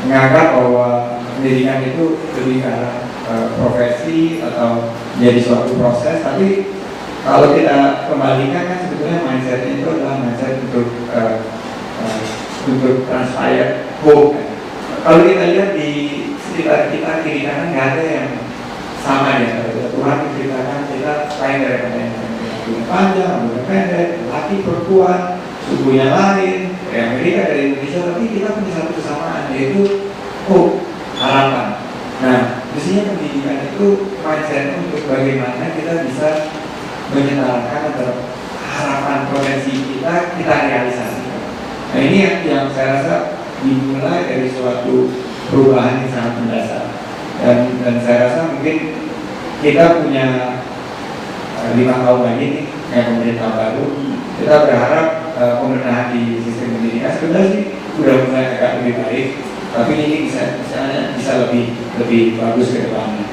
menganggap bahwa pendidikan itu lebih ke arah profesi atau jadi suatu proses, tapi kalau kita kembalikan kan sebetulnya mindsetnya itu adalah mindset untuk transpire hope. Kalau kita lihat di sekitar kita kiri kanan nggak ada yang sama ya. Tuhan menceritakan kita lain daripada yang punya panjang, rambutnya pendek, laki perempuan, sukunya lain, Amerika dari Indonesia, tapi kita punya satu kesamaan yaitu hope, harapan. Nah, mestinya pendidikan itu mindset untuk bagaimana kita bisa menyetarakan antara harapan potensi kita realisasikan. Nah, ini yang saya rasa dimulai dari suatu perubahan yang sangat mendasar. Dan saya rasa mungkin kita punya 5 tahun lagi nih kayak pemerintah baru. Kita berharap pembenahan di sistem pendidikan sebenarnya sih sudah mulai agak lebih baik, tapi ini bisa lebih bagus ke depannya.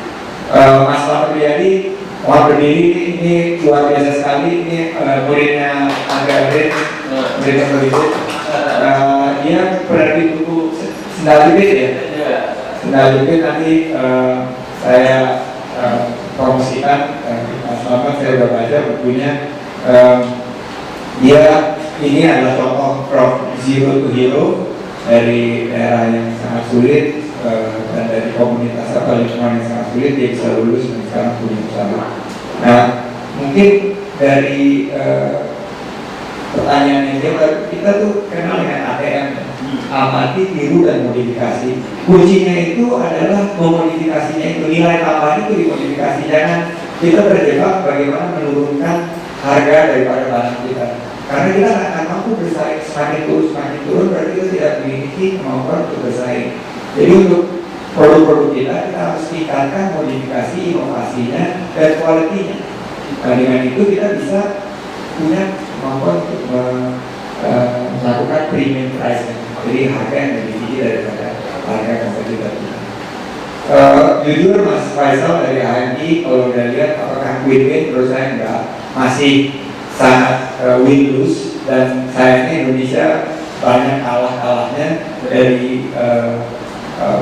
Mas Selamat Riyadi, mohon berdiri, ini luar biasa sekali. Ini muridnya Angga Abed, muridnya Berikut. Dia berarti buku Sendal Jepit ya? Sendal Jepit nanti saya promosikan. Mas Selamat saya sudah baca bukunya. Dia ini adalah contoh from zero to hero dari daerah yang sangat sulit dan dari komunitas atau lingkungan yang sangat sulit dia bisa lulus dan sekarang punya usaha. Nah, mungkin dari pertanyaan ini kita tuh kenal dengan ATM, amati, tiru, dan modifikasi. Kuncinya itu adalah memodifikasinya itu, nilai tambahan itu dimodifikasi. Jangan kita terjebak bagaimana menurunkan harga daripada barang kita, karena kita akan mampu bersaing. Semakin turun berarti kita tidak memiliki kemampuan untuk bersaing. Jadi untuk produk-produk kita harus tingkatkan modifikasi, inovasinya, dan kualitinya. Nah, dengan itu kita bisa punya kemampuan untuk melakukan premium price, jadi harga yang lebih tinggi daripada harga kompetitor kita. Jujur Mas Faisal dari HMI, kalau udah lihat apakah win-win, menurut saya enggak, masih sangat win-lose, dan sayangnya Indonesia banyak kalah-kalahnya dari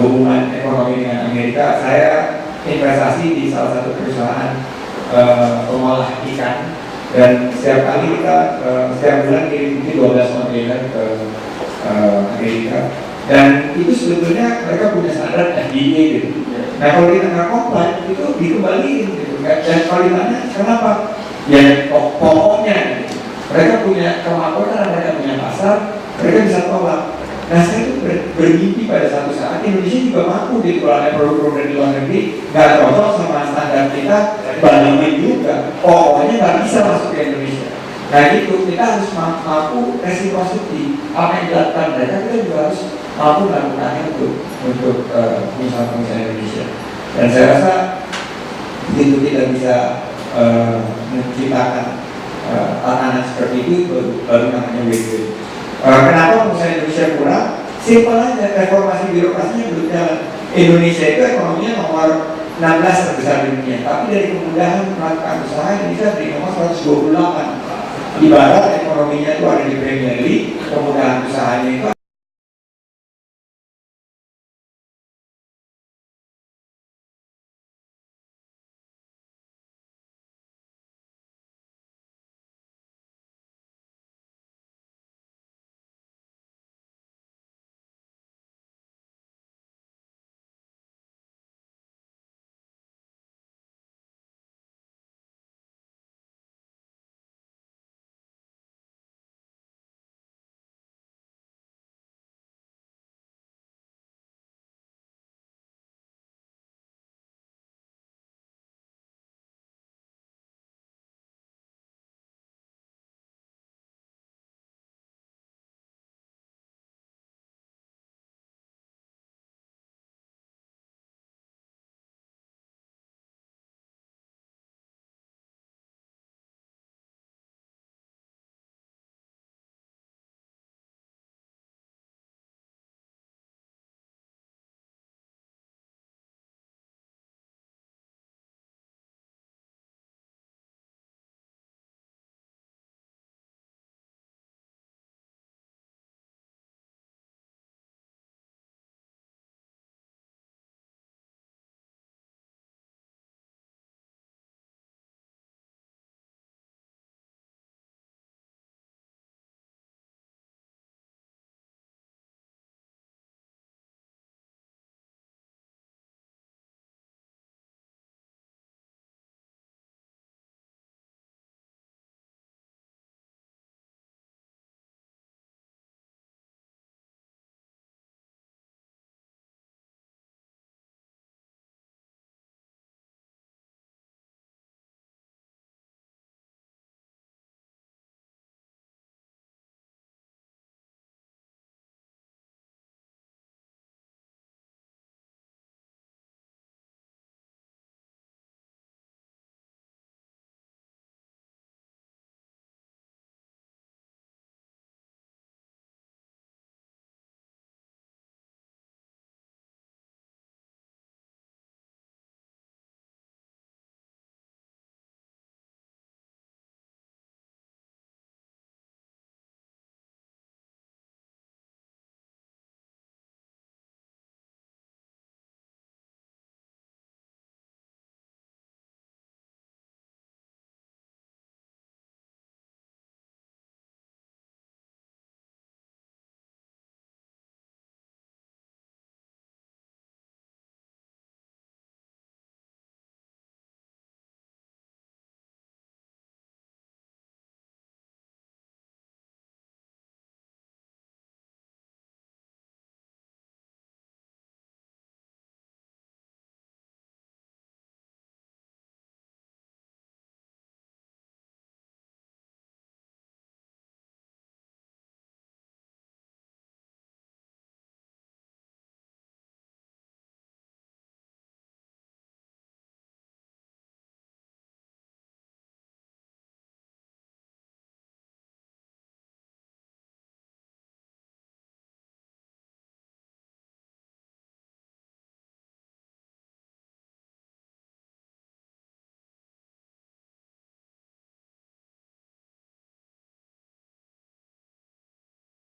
hubungan ekonomi dengan Amerika. Saya investasi di salah satu perusahaan pengolah ikan, dan setiap kali kita setiap bulan kirim 12 kontainer ke Amerika, dan itu sebetulnya mereka punya standar FDA gitu. Nah, kalau kita nggak comply itu dikembaliin gitu. Dan kalau ditanya kenapa, ya pokoknya gitu. Mereka punya kemampuan, mereka punya pasar, mereka bisa tolak. Nah, saya itu bermimpi pada satu saat Indonesia juga mampu di produk-produk dari luar negeri nggak cocok sama standar kita, bandingin juga. Pokoknya nggak bisa masuk ke Indonesia. Nah, itu kita harus mampu reciprocity. Apa yang dilakukan mereka, kita juga harus mampu melakukannya untuk pengusaha-pengusaha Indonesia. Dan saya rasa begitu kita bisa menciptakan tatanan seperti itu, baru namanya win-win. Kenapa pengusaha Indonesia kurang? Simpel aja, reformasi birokrasinya belum jalan. Indonesia itu ekonominya nomor 16 terbesar di dunia, tapi dari kemudahan melakukan usaha Indonesia di nomor 128. Ibarat ekonominya itu ada di Premier League, kemudahan usahanya itu